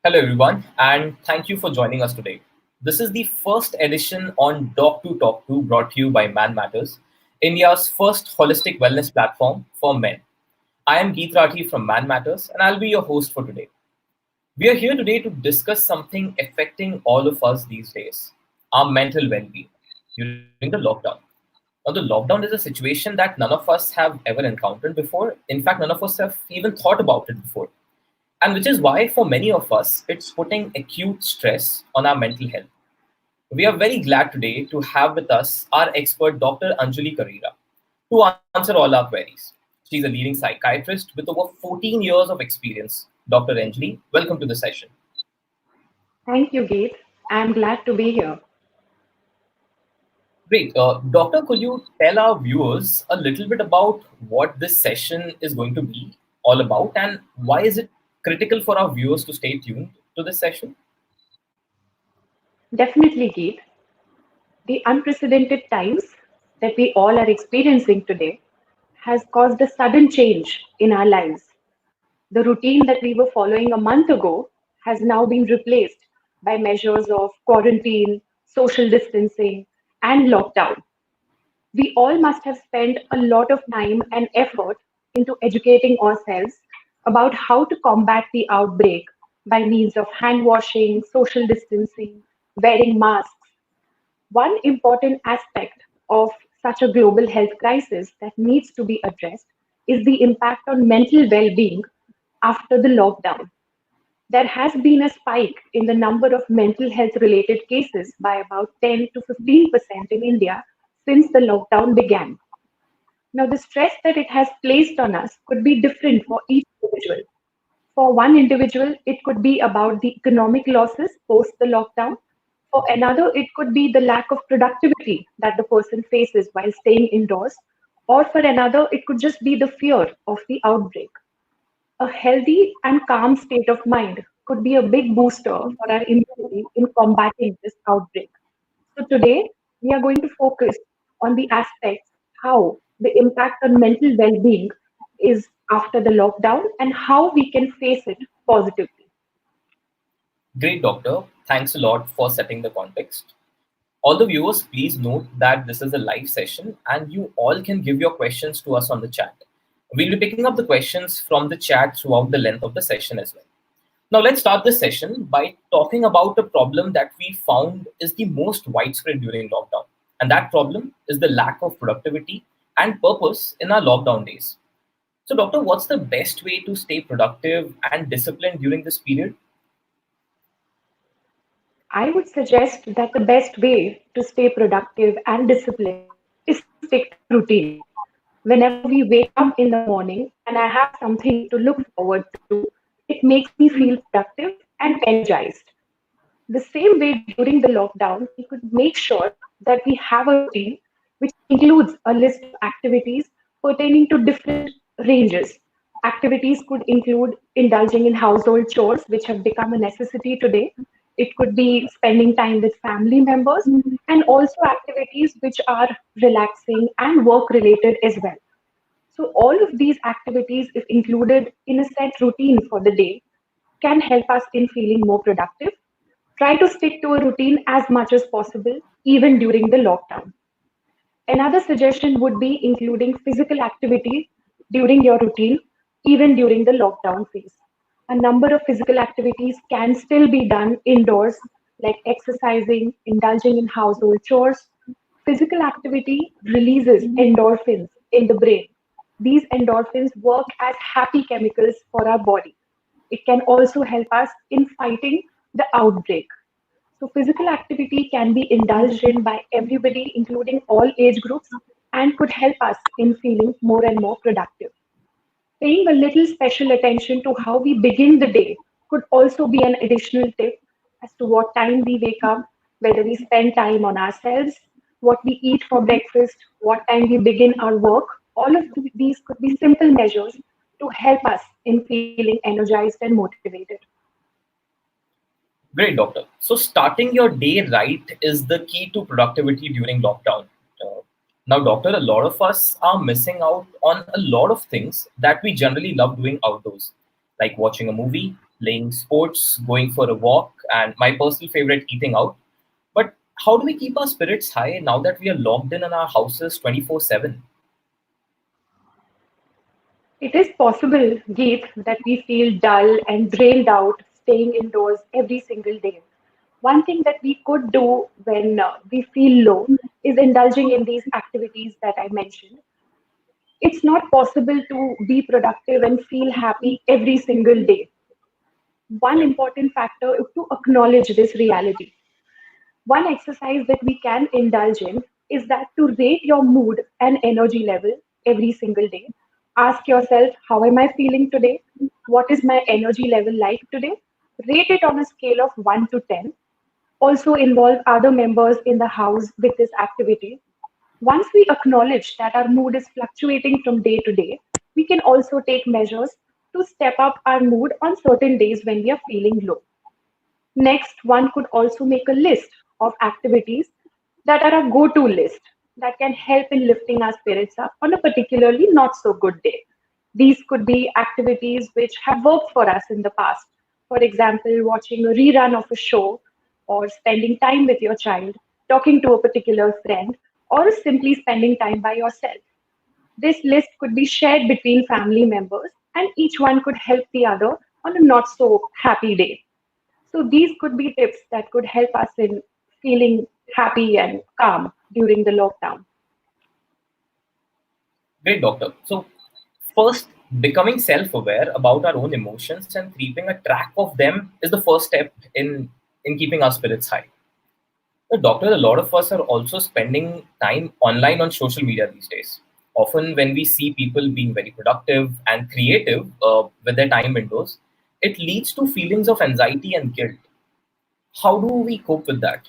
Hello, everyone, and thank you for joining us today. This is the first edition on Doc to Talk to, brought to you by Man Matters, India's first holistic wellness platform for men. I am Geet Rathi from Man Matters, and I'll be your host for today. We are here today to discuss something affecting all of us these days, our mental well being during the lockdown. Now, the lockdown is a situation that none of us have ever encountered before. In fact, none of us have even thought about it before. And which is why, for many of us, it's putting acute stress on our mental health. We are very glad today to have with us our expert, Dr. Anjali Karira, to answer all our queries. She's a leading psychiatrist with over 14 years of experience. Dr. Anjali, welcome to the session. Thank you, Geet. I'm glad to be here. Great. Doctor, could you tell our viewers a little bit about what this session is going to be all about and why is it critical for our viewers to stay tuned to this session? Definitely, Geet. The unprecedented times that we all are experiencing today has caused a sudden change in our lives. The routine that we were following a month ago has now been replaced by measures of quarantine, social distancing, and lockdown. We all must have spent a lot of time and effort into educating ourselves about how to combat the outbreak by means of hand washing, social distancing, wearing masks. One important aspect of such a global health crisis that needs to be addressed is the impact on mental well being after the lockdown. There has been a spike in the number of mental health related cases by about 10 to 15% in India since the lockdown began. Now, the stress that it has placed on us could be different for each individual. For one individual, it could be about the economic losses post the lockdown. For another, it could be the lack of productivity that the person faces while staying indoors. Or for another, it could just be the fear of the outbreak. A healthy and calm state of mind could be a big booster for our immunity in combating this outbreak. So today we are going to focus on the aspects how the impact on mental well-being is after the lockdown and how we can face it positively. Great, Doctor. Thanks a lot for setting the context. All the viewers, please note that this is a live session and you all can give your questions to us on the chat. We'll be picking up the questions from the chat throughout the length of the session as well. Now, let's start this session by talking about a problem that we found is the most widespread during lockdown. And that problem is the lack of productivity and purpose in our lockdown days. So, Doctor, what's the best way to stay productive and disciplined during this period? I would suggest that the best way to stay productive and disciplined is to stick to a routine. Whenever we wake up in the morning and I have something to look forward to, it makes me feel productive and energized. The same way during the lockdown, we could make sure that we have a routine which includes a list of activities pertaining to different ranges. Activities could include indulging in household chores, which have become a necessity today. It could be spending time with family members and also activities which are relaxing and work related as well. So, all of these activities, if included in a set routine for the day, can help us in feeling more productive. Try to stick to a routine as much as possible, even during the lockdown. Another suggestion would be including physical activity during your routine, even during the lockdown phase. A number of physical activities can still be done indoors, like exercising, indulging in household chores. Physical activity releases endorphins in the brain. These endorphins work as happy chemicals for our body. It can also help us in fighting the outbreak. So, physical activity can be indulged in by everybody, including all age groups, and could help us in feeling more and more productive. Paying a little special attention to how we begin the day could also be an additional tip as to what time we wake up, whether we spend time on ourselves, what we eat for breakfast, what time we begin our work. All of these could be simple measures to help us in feeling energized and motivated. Great, Doctor. So, starting your day right is the key to productivity during lockdown. Now, Doctor, a lot of us are missing out on a lot of things that we generally love doing outdoors, like watching a movie, playing sports, going for a walk, and my personal favorite, eating out. But how do we keep our spirits high now that we are locked in our houses 24/7? It is possible, Geet, that we feel dull and drained out staying indoors every single day. One thing that we could do when we feel low is indulging in these activities that I mentioned. It's not possible to be productive and feel happy every single day. One Yeah. important factor is to acknowledge this reality. One exercise that we can indulge in is that to rate your mood and energy level every single day. Ask yourself, how am I feeling today? What is my energy level like today? Rate it on a scale of 1 to 10. Also involve other members in the house with this activity. Once we acknowledge that our mood is fluctuating from day to day, we can also take measures to step up our mood on certain days when we are feeling low. Next, one could also make a list of activities that are a go to list that can help in lifting our spirits up on a particularly not so good day. These could be activities which have worked for us in the past. For example, watching a rerun of a show, or spending time with your child, talking to a particular friend, or simply spending time by yourself. This list could be shared between family members, and each one could help the other on a not so happy day. So these could be tips that could help us in feeling happy and calm during the lockdown. Great, doctor. So, first, becoming self aware about our own emotions and keeping a track of them is the first step in keeping our spirits high. So, doctor, a lot of us are also spending time online on social media these days. Often, when we see people being very productive and creative with their time indoors, it leads to feelings of anxiety and guilt. How do we cope with that?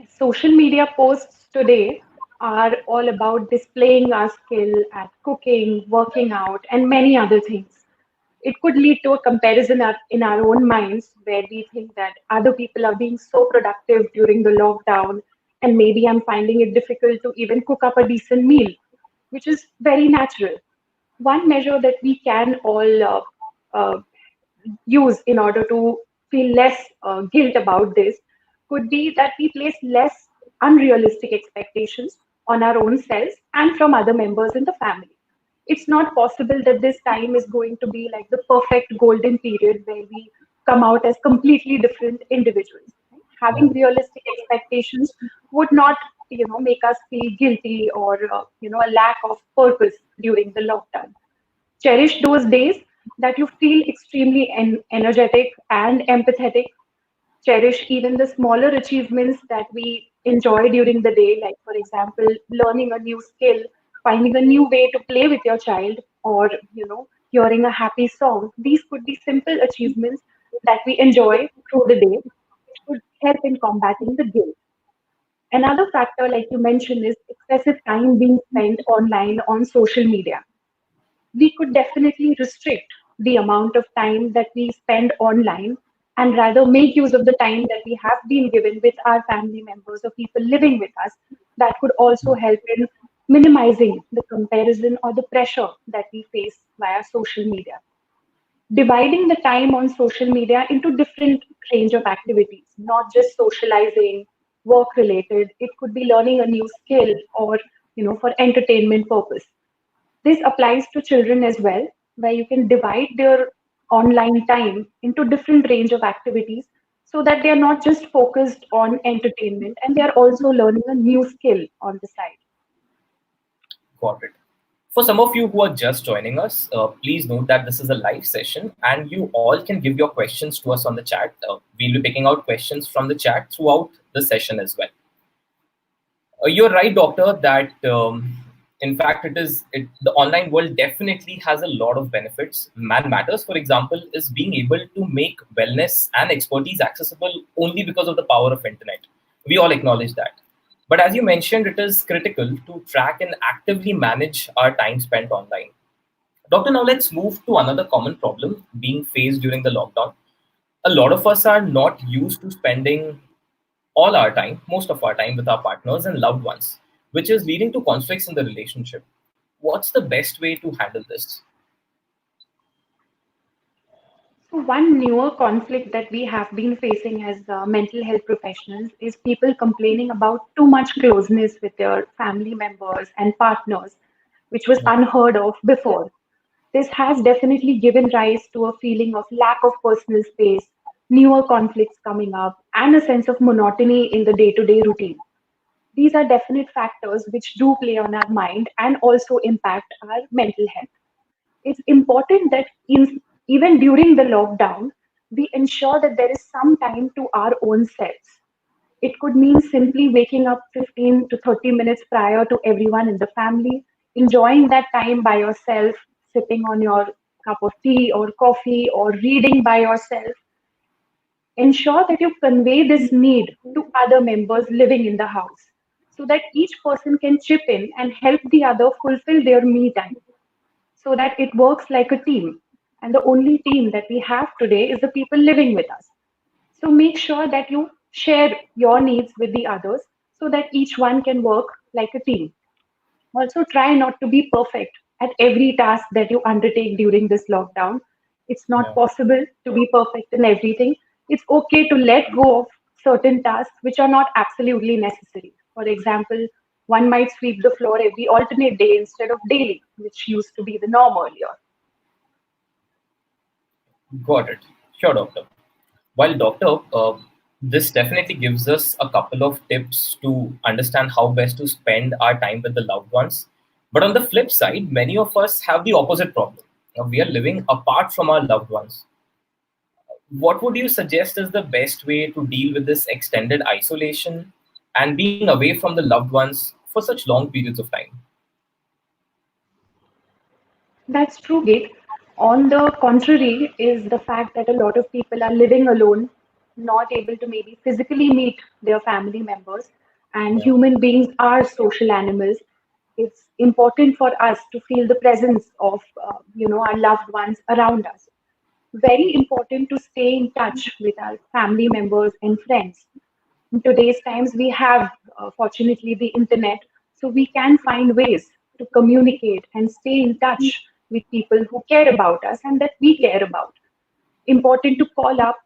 Social media posts today are all about displaying our skill at cooking, working out, and many other things. It could lead to a comparison in our own minds where we think that other people are being so productive during the lockdown, and maybe I'm finding it difficult to even cook up a decent meal, which is very natural. One measure that we can all use in order to feel less guilt about this could be that we place less unrealistic expectations on our own selves and from other members in the family. It's not possible that this time is going to be like the perfect golden period where we come out as completely different individuals. Right? Yeah. Having realistic expectations would not, make us feel guilty or a lack of purpose during the lockdown. Cherish those days that you feel extremely energetic and empathetic. Cherish even the smaller achievements that we enjoy during the day, like, for example, learning a new skill, finding a new way to play with your child, or, hearing a happy song. These could be simple achievements that we enjoy through the day, which could help in combating the guilt. Another factor, like you mentioned, is excessive time being spent online on social media. We could definitely restrict the amount of time that we spend online and rather make use of the time that we have been given with our family members or people living with us. That could also help in minimizing the comparison or the pressure that we face via social media. Dividing the time on social media into different range of activities, not just socializing, work related. It could be learning a new skill or, for entertainment purpose. This applies to children as well, where you can divide their online time into different range of activities so that they are not just focused on entertainment and they are also learning a new skill on the side. Got it. For some of you who are just joining us, please note that this is a live session and you all can give your questions to us on the chat. We'll be picking out questions from the chat throughout the session as well. You're right, doctor, that in fact the online world definitely has a lot of benefits. Man Matters, for example, is being able to make wellness and expertise accessible only because of the power of internet. We all acknowledge that. But as you mentioned, it is critical to track and actively manage our time spent online. Doctor, now let's move to another common problem being faced during the lockdown. A lot of us are not used to spending most of our time with our partners and loved ones, which is leading to conflicts in the relationship. What's the best way to handle this? One newer conflict that we have been facing as mental health professionals is people complaining about too much closeness with their family members and partners, which was Yeah. unheard of before. This has definitely given rise to a feeling of lack of personal space, newer conflicts coming up, and a sense of monotony in the day to day routine. These are definite factors which do play on our mind and also impact our mental health. It's important that even during the lockdown, we ensure that there is some time to our own selves. It could mean simply waking up 15 to 30 minutes prior to everyone in the family, enjoying that time by yourself, sipping on your cup of tea or coffee or reading by yourself. Ensure that you convey this need to other members living in the house so that each person can chip in and help the other fulfill their me time so that it works like a team. And the only team that we have today is the people living with us. So make sure that you share your needs with the others so that each one can work like a team. Also, try not to be perfect at every task that you undertake during this lockdown. It's not Yeah. possible to be perfect in everything. It's okay to let go of certain tasks which are not absolutely necessary. For example, one might sweep the floor every alternate day instead of daily, which used to be the norm earlier. Got it. Sure, doctor. While doctor, this definitely gives us a couple of tips to understand how best to spend our time with the loved ones. But on the flip side, many of us have the opposite problem. We are living apart from our loved ones. What would you suggest is the best way to deal with this extended isolation and being away from the loved ones for such long periods of time? That's true, Gate. On the contrary, is the fact that a lot of people are living alone, not able to maybe physically meet their family members, and Yeah. human beings are social animals. It's important for us to feel the presence of, our loved ones around us. Very important to stay in touch with our family members and friends. In today's times, we have, fortunately, the internet, so we can find ways to communicate and stay in touch with people who care about us and that we care about. Important to call up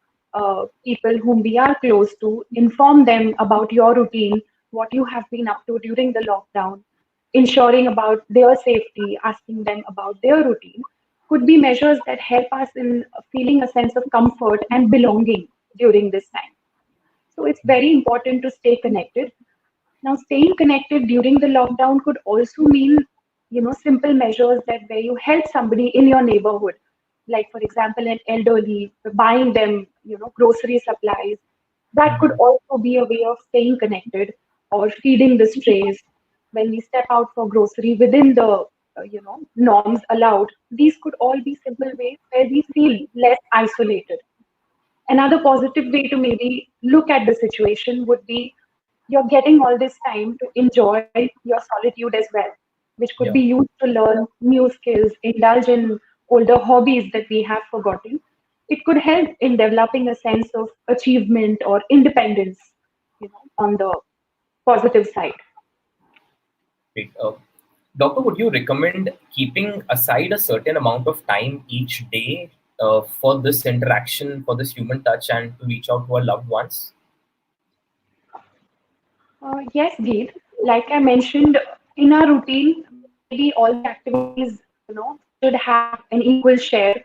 people whom we are close to, inform them about your routine, what you have been up to during the lockdown, ensuring about their safety, asking them about their routine, could be measures that help us in feeling a sense of comfort and belonging during this time. So it's very important to stay connected. Now, staying connected during the lockdown could also mean, simple measures that where you help somebody in your neighborhood, like for example, an elderly, buying them, grocery supplies. That could Mhm. also be a way of staying connected, or feeding the strays. When we step out for grocery within the, norms allowed, these could all be simple ways where we feel less isolated. Another positive way to maybe look at the situation would be you're getting all this time to enjoy your solitude as well, which could be Yeah. used to learn new skills, indulge in older hobbies that we have forgotten. It could help in developing a sense of achievement or independence, on the positive side. Great. Doctor, would you recommend keeping aside a certain amount of time each day for this interaction, for this human touch, and to reach out to our loved ones? Yes, Geet. Like I mentioned, in our routine, maybe all the activities, should have an equal share.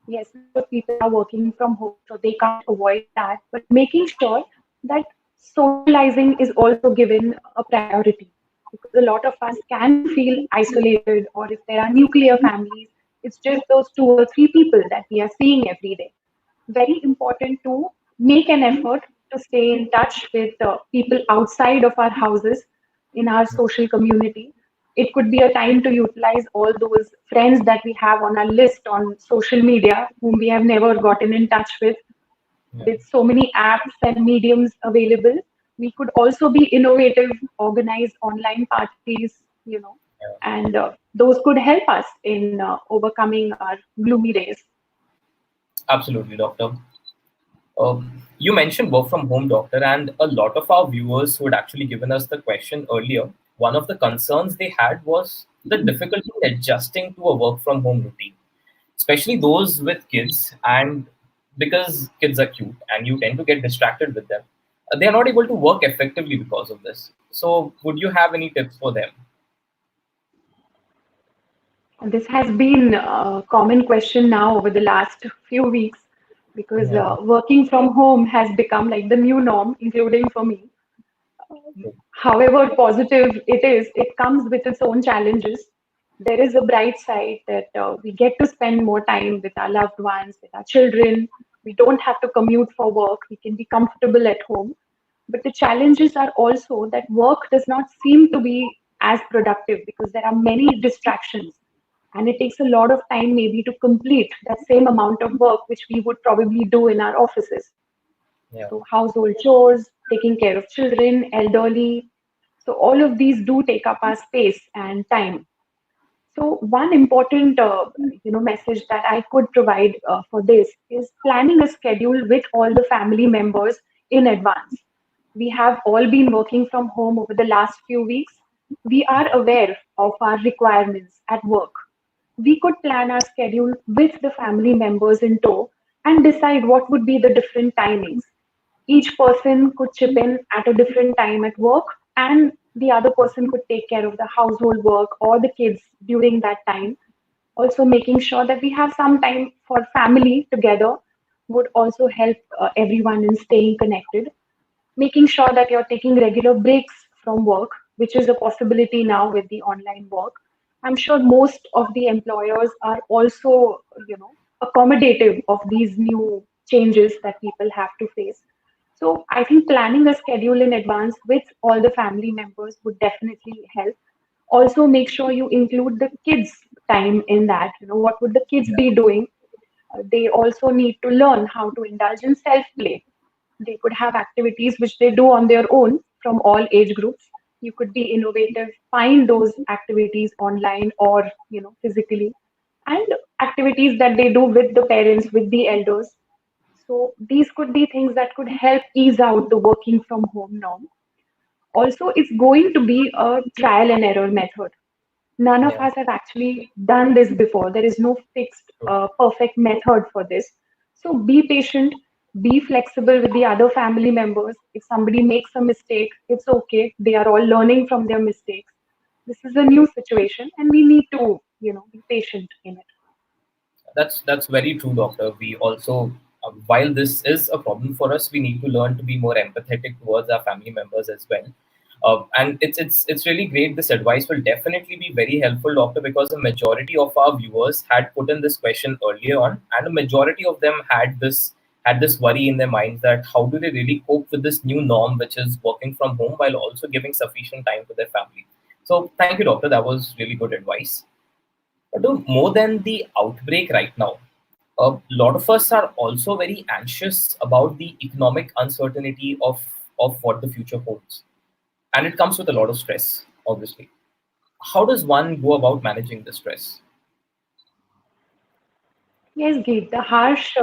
Yes, a lot of people are working from home, so they can't avoid that. But making sure that socializing is also given a priority, because a lot of us can feel isolated, or if there are nuclear families, it's just those two or three people that we are seeing every day. Very important to make an effort to stay in touch with people outside of our houses in our social community. It could be a time to utilize all those friends that we have on our list on social media whom we have never gotten in touch Yeah. with so many apps and mediums available. We could also be innovative, organize online parties, Yeah. and those could help us in overcoming our gloomy days. Absolutely, doctor. You mentioned work from home, doctor, and a lot of our viewers who had actually given us the question earlier, one of the concerns they had was the difficulty in adjusting to a work from home routine, especially those with kids and because kids are cute and you tend to get distracted with them, they are not able to work effectively because of this. So, would you have any tips for them? This has been a common question now over the last few weeks because Yeah. working from home has become like the new norm, including for me. True. However positive it is, it comes with its own challenges. There is a bright side that we get to spend more time with our loved ones, with our children. We don't have to commute for work. We can be comfortable at home. But the challenges are also that work does not seem to be as productive because there are many distractions. And it takes a lot of time maybe to complete that same amount of work which we would probably do in our offices. Yeah. So household chores, taking care of children, elderly. So all of these do take up our space and time. So one important message that I could provide for this is planning a schedule with all the family members in advance. We have all been working from home over the last few weeks. We are Yeah. aware of our requirements at work. We could plan our schedule with the family members in tow and decide what would be the different timings. Each person could chip in at a different time at work, and the other person could take care of the household work or the kids during that time. Also, making sure that we have some time for family together would also help everyone in staying connected. Making sure that you're taking regular breaks from work, which is a possibility now with the online work. I'm sure most of the employers are also, accommodative of these new changes that people have to face. So I think planning a schedule in advance with all the family members would definitely help. Also, make sure you include the kids' time in that. What would the kids Yeah. be doing? They also need to learn how to indulge in self play. They could have activities which they do on their own from all age groups. You could be innovative, find those activities online or physically, and activities that they do with the parents, with the elders. So these could be things that could help ease out the working from home norm. Also, it's going to be a trial and error method. None of Yeah. us have actually done this before. There is no fixed, True. perfect method for this. So be patient, be flexible with the other family members. If somebody makes a mistake, it's okay. They are all learning from their mistakes. This is a new situation, and we need to, be patient in it. That's very true, doctor. We also, while this is a problem for us, we need to learn to be more empathetic towards our family members as well. And it's really great. This advice will definitely be very helpful, doctor, because the majority of our viewers had put in this question earlier on, and the majority of them had this worry in their minds that how do they really cope with this new norm, which is working from home while also giving sufficient time to their family. So thank you, doctor. That was really good advice. But more than the outbreak right now, a lot of us are also very anxious about the economic uncertainty of what the future holds. And it comes with a lot of stress, obviously. How does one go about managing the stress? Yes, Geet, the harsh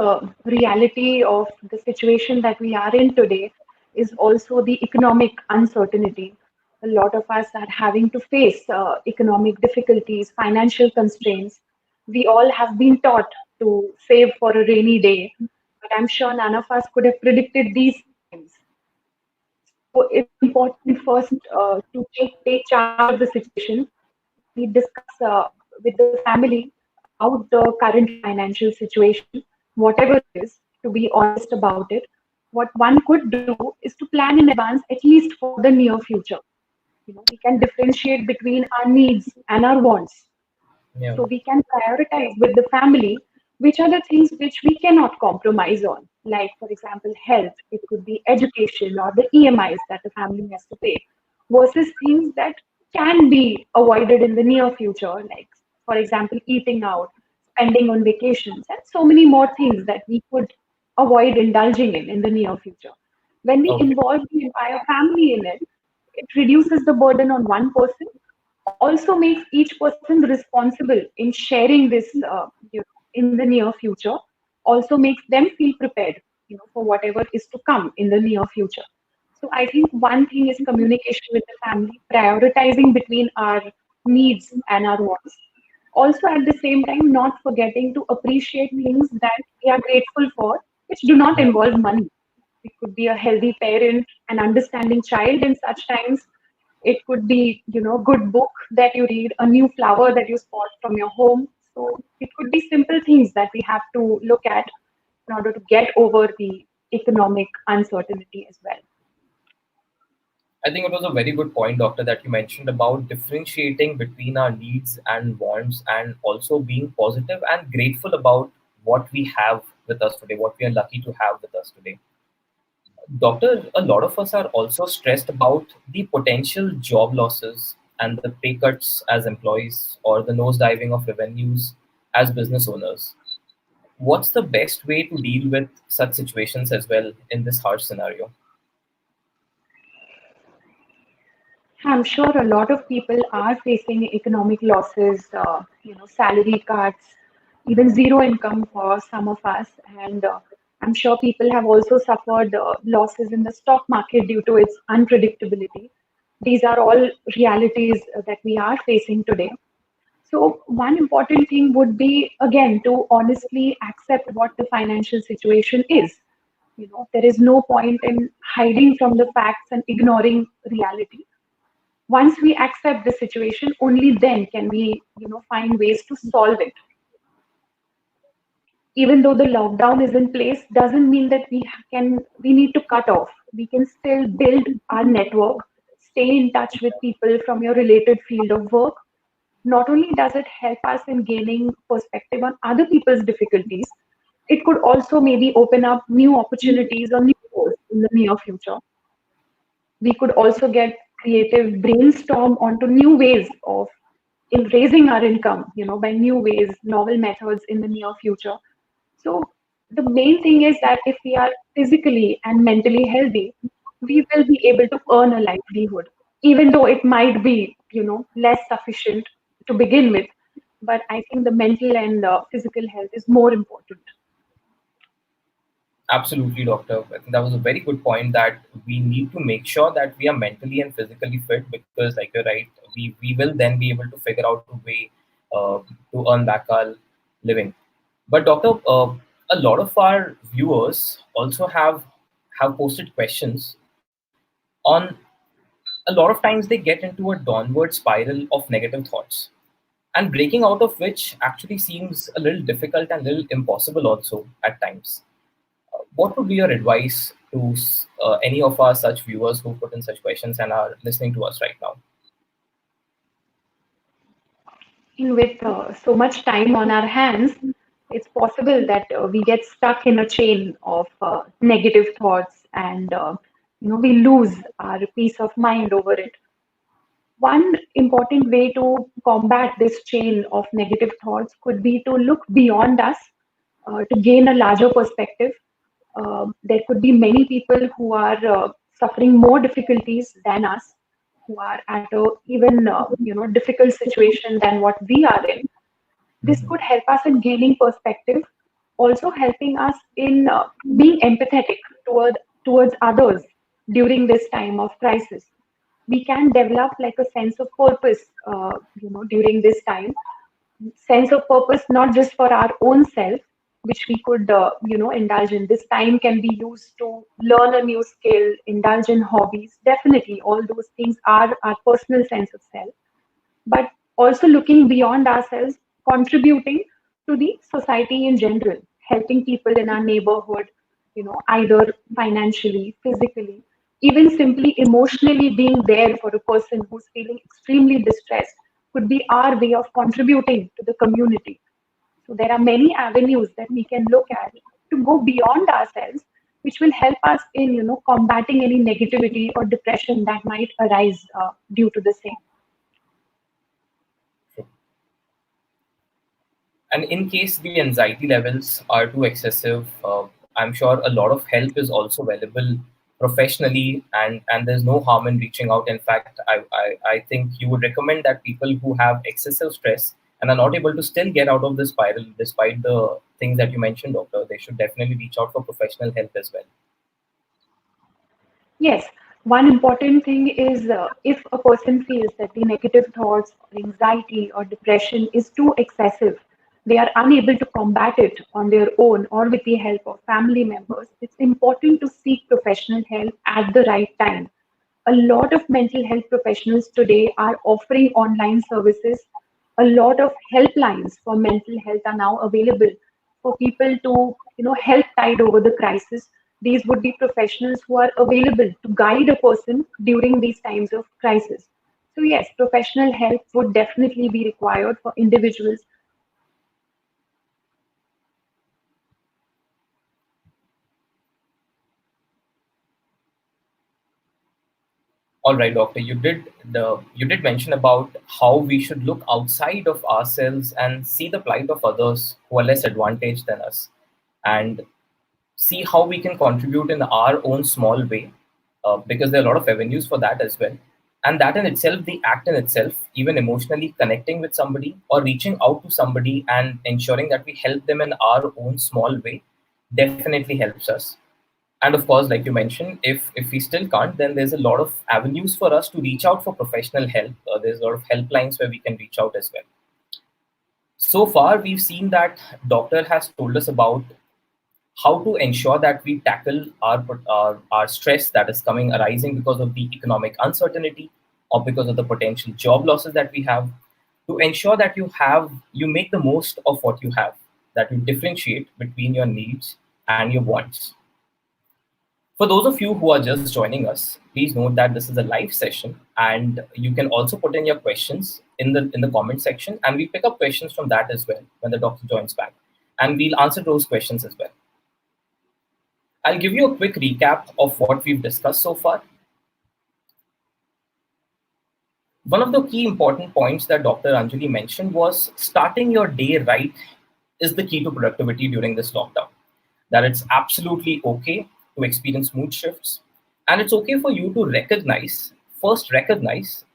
reality of the situation that we are in today is also the economic uncertainty. A lot of us are having to face economic difficulties, financial constraints. We all have been taught to save for a rainy day, but I'm sure none of us could have predicted these times. So it's important first to take charge of the situation. We discuss with the family about the current financial situation, whatever it is, to be honest about it. What one could do is to plan in advance, at least for the near future. We can differentiate between our needs and our wants. Yeah. So we can prioritize with the family which are the things which we cannot compromise on. Like, for example, health, it could be education or the EMIs that the family has to pay, versus things that can be avoided in the near future, like, for example, eating out, spending on vacations, and so many more things that we could avoid indulging in the near future. When we Okay. involve the entire family in it, it reduces the burden on one person, also makes each person responsible in sharing this in the near future, also makes them feel prepared for whatever is to come in the near future. So I think one thing is communication with the family, prioritizing between our needs and our wants, also at the same time not forgetting to appreciate things that we are grateful for which do not involve money. It could be a healthy parent, an understanding child in such times. It could be, good book that you read, a new flower that you spot from your home. So it could be simple things that we have to look at in order to get over the economic uncertainty as well. I think it was a very good point, Doctor, that you mentioned about differentiating between our needs and wants and also being positive and grateful about what we have with us today, what we are lucky to have with us today. Doctor, a lot of us are also stressed about the potential job losses and the pay cuts as employees or the nosediving of revenues as business owners. What's the best way to deal with such situations as well in this harsh scenario? I'm sure a lot of people are facing economic losses, salary cuts, even zero income for some of us. And I'm sure people have also suffered losses in the stock market due to its unpredictability. These are all realities that we are facing today. So, one important thing would be, again, to honestly accept what the financial situation is. There is no point in hiding from the facts and ignoring reality. Once we accept the situation, only then can we find ways to solve it. Even though the lockdown is in place doesn't mean that we need to cut off. We can still build our network, stay in touch with people from your related field of work. Not only does it help us in gaining perspective on other people's difficulties, it could also maybe open up new opportunities or new doors in the near future. We could also get creative brainstorm onto new ways of in raising our income, by new ways, novel methods in the near future. So the main thing is that if we are physically and mentally healthy, we will be able to earn a livelihood, even though it might be, less sufficient to begin with. But I think the mental and physical health is more important. Absolutely, doctor. I think that was a very good point that we need to make sure that we are mentally and physically fit because, like you're right, we will then be able to figure out a way to earn back our living. But, doctor, a lot of our viewers also have posted questions on a lot of times they get into a downward spiral of negative thoughts and breaking out of which actually seems a little difficult and a little impossible also at times. What would be your advice to any of our such viewers who put in such questions and are listening to us right now? With so much time on our hands, it's possible that we get stuck in a chain of negative thoughts and we lose our peace of mind over it. One important way to combat this chain of negative thoughts could be to look beyond us to gain a larger perspective. There could be many people who are suffering more difficulties than us, who are at a even difficult situation than what we are in. This Mhm. could help us in gaining perspective, also helping us in being empathetic towards others during this time of crisis. We can develop like a sense of purpose, during this time. Sense of purpose not just for our own self, which we could, indulge in. This time can be used to learn a new skill, indulge in hobbies. Definitely, all those things are our personal sense of self, but also looking beyond ourselves, contributing to the society in general, helping people in our neighborhood, either financially, physically, even simply emotionally being there for a person who's feeling extremely distressed could be our way of contributing to the community. So there are many avenues that we can look at to go beyond ourselves, which will help us in combating any negativity or depression that might arise due to the same. And in case the anxiety levels are too excessive, I'm sure a lot of help is also available professionally, and there's no harm in reaching out. In fact, I think you would recommend that people who have excessive stress and are not able to still get out of the spiral despite the things that you mentioned, doctor, they should definitely reach out for professional help as well. Yes, one important thing is if a person feels that the negative thoughts or anxiety or depression is too excessive, they are unable to combat it on their own or with the help of family members, it's important to seek professional help at the right time. A lot of mental health professionals today are offering online services. A lot of helplines for mental health are now available for people to, help tide over the crisis. These would be professionals who are available to guide a person during these times of crisis. So yes, professional help would definitely be required for individuals. All right, doctor, you did mention about how we should look outside of ourselves and see the plight of others who are less advantaged than us, and see how we can contribute in our own small way, because there are a lot of avenues for that as well. And that in itself, the act in itself, even emotionally connecting with somebody or reaching out to somebody and ensuring that we help them in our own small way, definitely helps us. And of course, like you mentioned, if we still can't, then there's a lot of avenues for us to reach out for professional help. There's a lot of helplines where we can reach out as well. So far, we've seen that doctor has told us about how to ensure that we tackle our stress that is coming arising because of the economic uncertainty or because of the potential job losses that we have, to ensure that you make the most of what you have, that you differentiate between your needs and your wants. For those of you who are just joining us, please note that this is a live session, and you can also put in your questions in the comment section, and we pick up questions from that as well when the doctor joins back, and we'll answer those questions as well. I'll give you a quick recap of what we've discussed so far. One of the key important points that Dr. Anjali mentioned was starting your day right is the key to productivity during this lockdown. That it's absolutely okay to experience mood shifts, and it's okay for you to recognize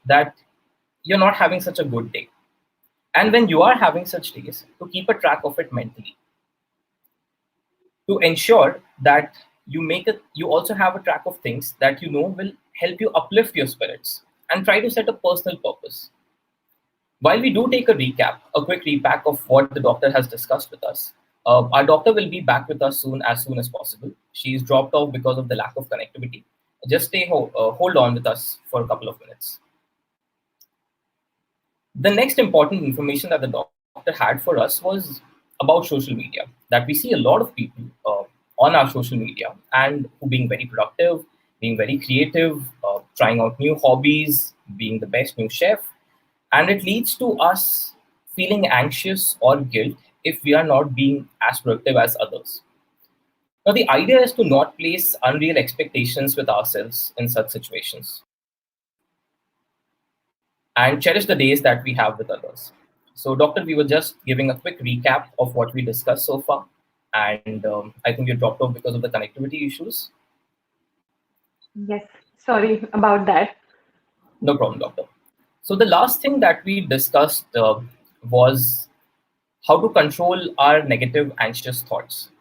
that you're not having such a good day. And when you are having such days, to keep a track of it mentally, to ensure that you also have a track of things that you know will help you uplift your spirits, and try to set a personal purpose. While we do take a quick recap of what the doctor has discussed with us, our doctor will be back with us soon as possible. She's dropped off because of the lack of connectivity. Just hold on with us for a couple of minutes. The next important information that the doctor had for us was about social media. That we see a lot of people on our social media and who being very productive, being very creative, trying out new hobbies, being the best new chef, and it leads to us feeling anxious or guilt if we are not being as productive as others. Now, the idea is to not place unreal expectations with ourselves in such situations and cherish the days that we have with others. So, Doctor, we were just giving a quick recap of what we discussed so far, and I think you dropped off because of the connectivity issues. Yes, sorry about that. No problem, Doctor. So, the last thing that we discussed was how to control our negative, anxious thoughts.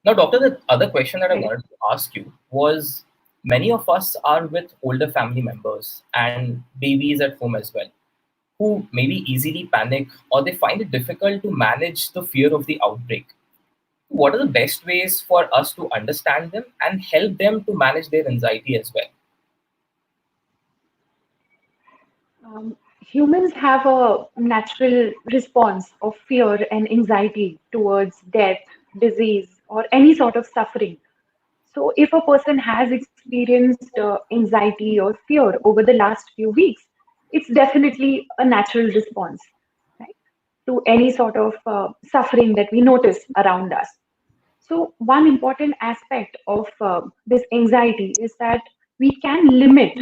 Now, Doctor, the other question that I Right. wanted to ask you was, many of us are with older family members and babies at home as well, who maybe easily panic or they find it difficult to manage the fear of the outbreak. What are the best ways for us to understand them and help them to manage their anxiety as well? Humans have a natural response of fear and anxiety towards death, disease, or any sort of suffering. So, if a person has experienced anxiety or fear over the last few weeks, it's definitely a natural response, right, to any sort of suffering that we notice around us. So, one important aspect of this anxiety is that we can limit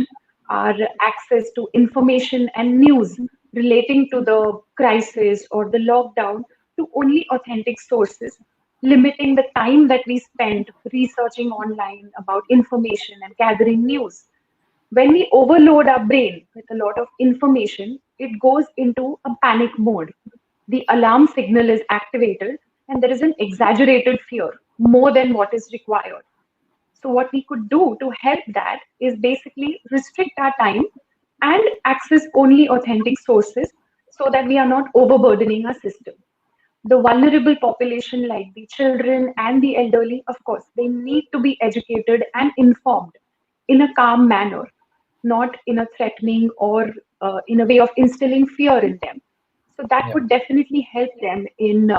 our access to information and news relating to the crisis or the lockdown to only authentic sources, limiting the time that we spend researching online about information and gathering news. When we overload our brain with a lot of information, it goes into a panic mode. The alarm signal is activated, and there is an exaggerated fear more than what is required. So, what we could do to help that is basically restrict our time and access only authentic sources so that we are not overburdening our system. The vulnerable population, like the children and the elderly, of course, they need to be educated and informed in a calm manner, not in a threatening or in a way of instilling fear in them. So that Yeah. would definitely help them in,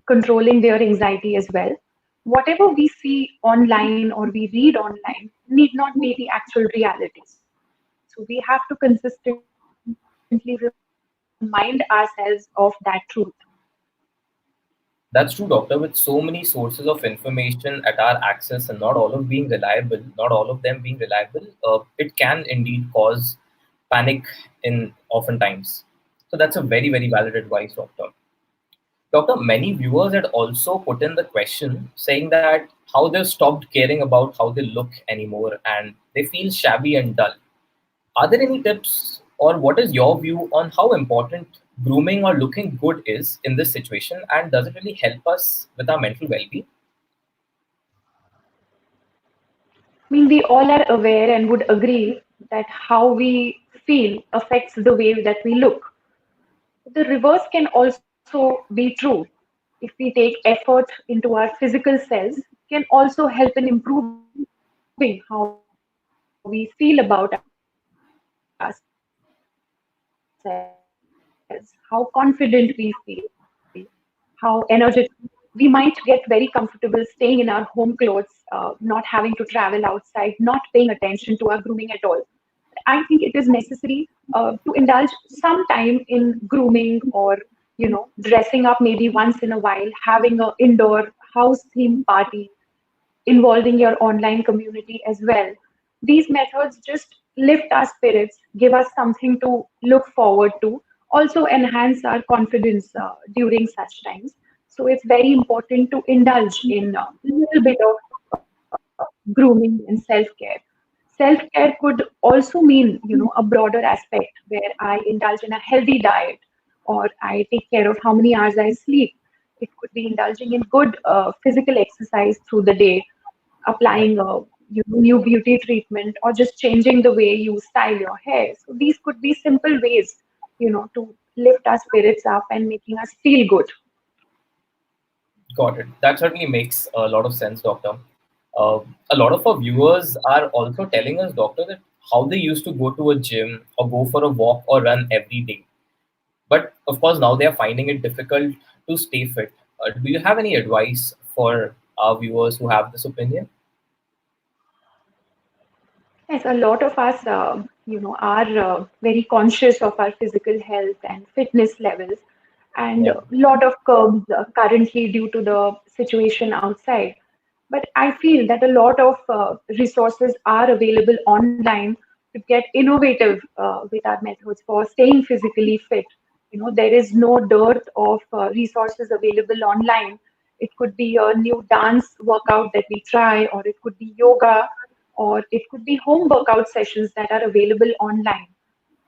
controlling their anxiety as well. Whatever we see online or we read online need not be the actual realities. So we have to consistently remind ourselves of that truth. That's true, doctor. With so many sources of information at our access and not all of them being reliable, it can indeed cause panic in oftentimes. So that's a very, very valid advice, doctor. Doctor, many viewers had also put in the question saying that how they've stopped caring about how they look anymore and they feel shabby and dull. Are there any tips, or what is your view on how important grooming or looking good is in this situation? And does it really help us with our mental well being? I mean, we all are aware and would agree that how we feel affects the way that we look. The reverse can also be true. If we take effort into our physical selves, can also help in improving how we feel about ourselves, how confident we feel, how energetic we feel, how energetic we might get very comfortable staying in our home clothes, not having to travel outside, not paying attention to our grooming at all. I think it is necessary to indulge some time in grooming or dressing up maybe once in a while, having a indoor house theme party involving your online community as well. These methods just lift our spirits, give us something to look forward to, also enhance our confidence during such times. So it's very important to indulge in a little bit of grooming and self-care. Self-care could also mean, a broader aspect where I indulge in a healthy diet or I take care of how many hours I sleep. It could be indulging in good physical exercise through the day, Yeah. applying a new beauty treatment, or just changing the way you style your hair. So these could be simple ways, to lift our spirits up and making us feel good. Got it. That certainly makes a lot of sense, doctor. Uh, a lot of our viewers are also telling us, doctor, that how they used to go to a gym or go for a walk or run every day. But of course, now they are finding it difficult to stay fit. Do you have any advice for our viewers who have this opinion? Yes, a lot of us, are very conscious of our physical health and fitness levels, and Yeah. a lot of curbs currently due to the situation outside. But I feel that a lot of resources are available online to get innovative with our methods for staying physically fit. There is no dearth of resources available online. It could be a new dance workout that we try, or it could be yoga, or it could be home workout sessions that are available online.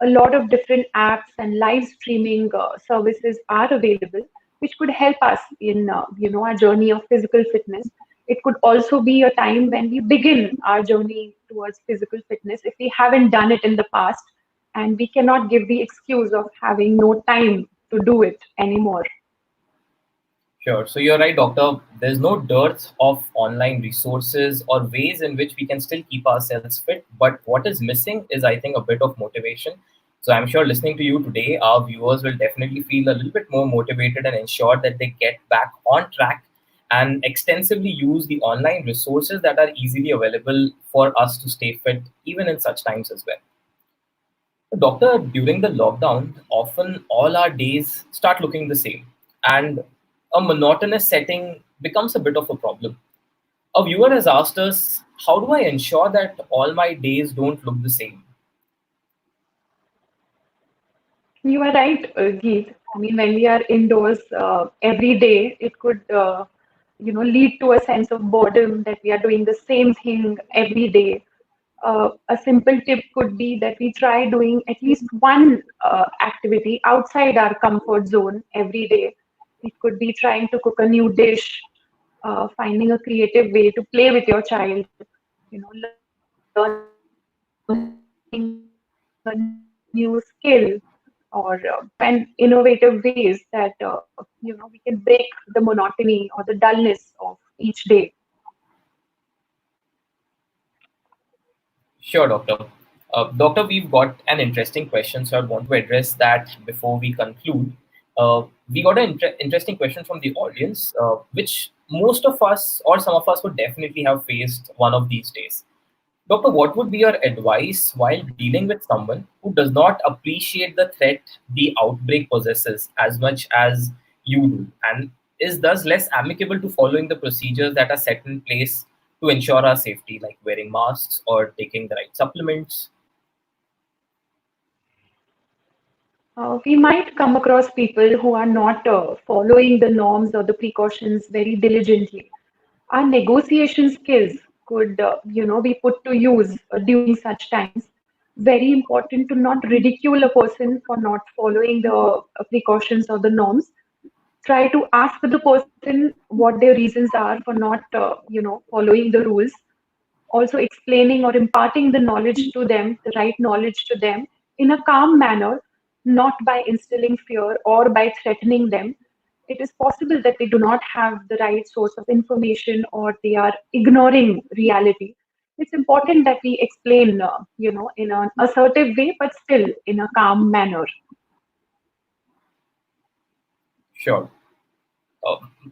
A lot of different apps and live streaming services are available, which could help us in our journey of physical fitness. It could also be a time when we begin our journey towards physical fitness if we haven't done it in the past, and we cannot give the excuse of having no time to do it anymore. Sure. So you're right, doctor. There's no dearth of online resources or ways in which we can still keep ourselves fit. But what is missing is, I think, a bit of motivation. So I'm sure listening to you today, our viewers will definitely feel a little bit more motivated and ensure that they get back on track and extensively use the online resources that are easily available for us to stay fit, even in such times as well. Doctor, during the lockdown, often all our days start looking the same, and a monotonous setting becomes a bit of a problem. A viewer has asked us, how do I ensure that all my days don't look the same? You are right, Geet. I mean, when we are indoors every day, it could, lead to a sense of boredom that we are doing the same thing every day. A simple tip could be that we try doing at least one activity outside our comfort zone every day. It could be trying to cook a new dish, finding a creative way to play with your child, learning a new skill, or just or find innovative ways that we can break the monotony or the dullness of each day. Sure, Doctor. Doctor, we've got an interesting question, so I want to address that before we conclude. We got an interesting question from the audience, which most of us or some of us would definitely have faced one of these days. Doctor, what would be your advice while dealing with someone who does not appreciate the threat the outbreak possesses as much as you do, and is thus less amicable to following the procedures that are set in place to ensure our safety, like wearing masks or taking the right supplements? We might come across people who are not following the norms or the precautions very diligently. Our negotiation skills could, be put to use during such times. Very important to not ridicule a person for not following the precautions or the norms. Try to ask the person what their reasons are for not, following the rules. Also explaining or imparting the knowledge to them, the right knowledge to them in a calm manner, not by instilling fear or by threatening them. It is possible that they do not have the right source of information or they are ignoring reality. It's important that we explain, in an assertive way, but still in a calm manner. Sure.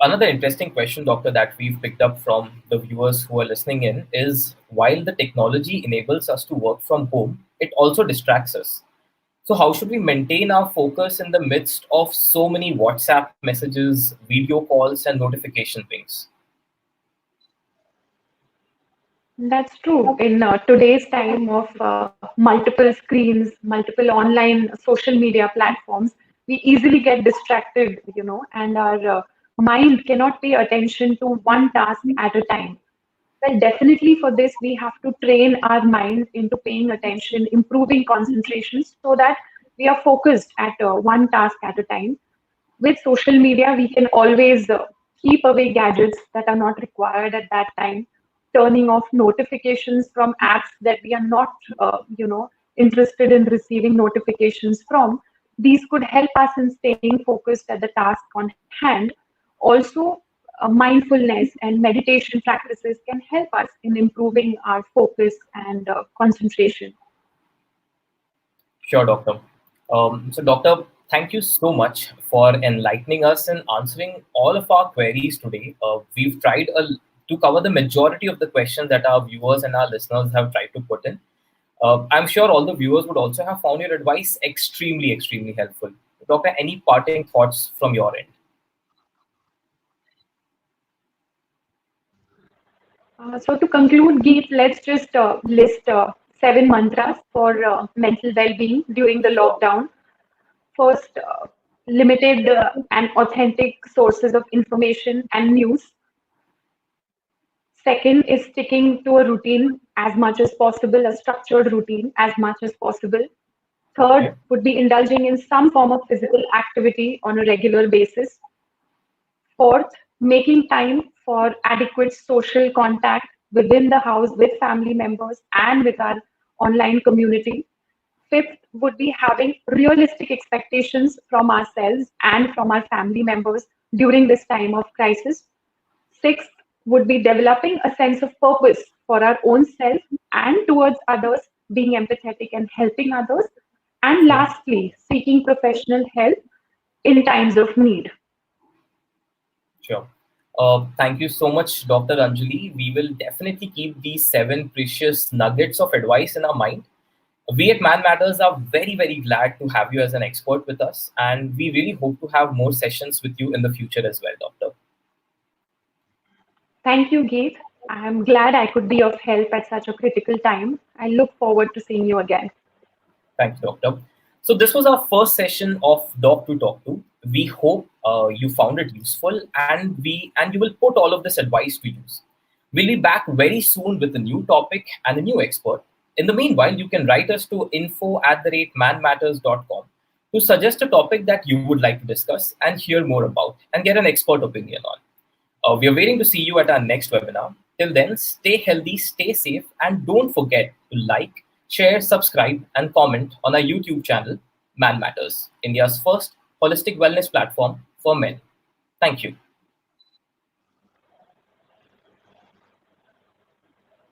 Another interesting question, Doctor, that we've picked up from the viewers who are listening in is, while the technology enables us to work from home, it also distracts us. So, how should we maintain our focus in the midst of so many WhatsApp messages, video calls, and notification pings? That's true. In today's time of multiple screens, multiple online social media platforms, we easily get distracted, and our mind cannot pay attention to one task at a time. Well, definitely for this, we have to train our mind into paying attention, improving concentration so that we are focused at one task at a time. With social media, we can always keep away gadgets that are not required at that time, turning off notifications from apps that we are not, interested in receiving notifications from. These could help us in staying focused at the task on hand. Also, mindfulness and meditation practices can help us in improving our focus and concentration. Sure, Doctor. Doctor, thank you so much for enlightening us and answering all of our queries today. We've tried to cover the majority of the questions that our viewers and our listeners have tried to put in. I'm sure all the viewers would also have found your advice extremely, extremely helpful. Doctor, any parting thoughts from your end? So to conclude, Geet, let's just list seven mantras for mental well-being during the Sure. lockdown. First, limited and authentic sources of information and news. Second is sticking to a routine as much as possible, a structured routine as much as possible. Okay. Third would be indulging in some form of physical activity on a regular basis. Fourth, making time for adequate social contact within the house with family members and with our online community. Fifth would be having realistic expectations from ourselves and from our family members during this time of crisis. Sixth would be developing a sense of purpose for our own self and towards others, being empathetic and helping others. And Sure. lastly, seeking professional help in times of need. Sure. Thank you so much, Dr. Anjali. We will definitely keep these seven precious nuggets of advice in our mind. We at Man Matters are very, very glad to have you as an expert with us, and we really hope to have more sessions with you in the future as well, Doctor. Thank you, Geet. I'm glad I could be of help at such a critical time. I look forward to seeing you again. Thanks, Doctor. So this was our first session of Doc to Talk to. We hope you found it useful, and you will put all of this advice to use. We'll be back very soon with a new topic and a new expert. In the meanwhile, you can write us to info@manmatters.com to suggest a topic that you would like to discuss and hear more about and get an expert opinion on. We are waiting to see you at our next webinar. Till then, stay healthy, stay safe, and don't forget to like, share, subscribe, and comment on our YouTube channel. Man Matters, India's first holistic wellness platform for men. Thank you.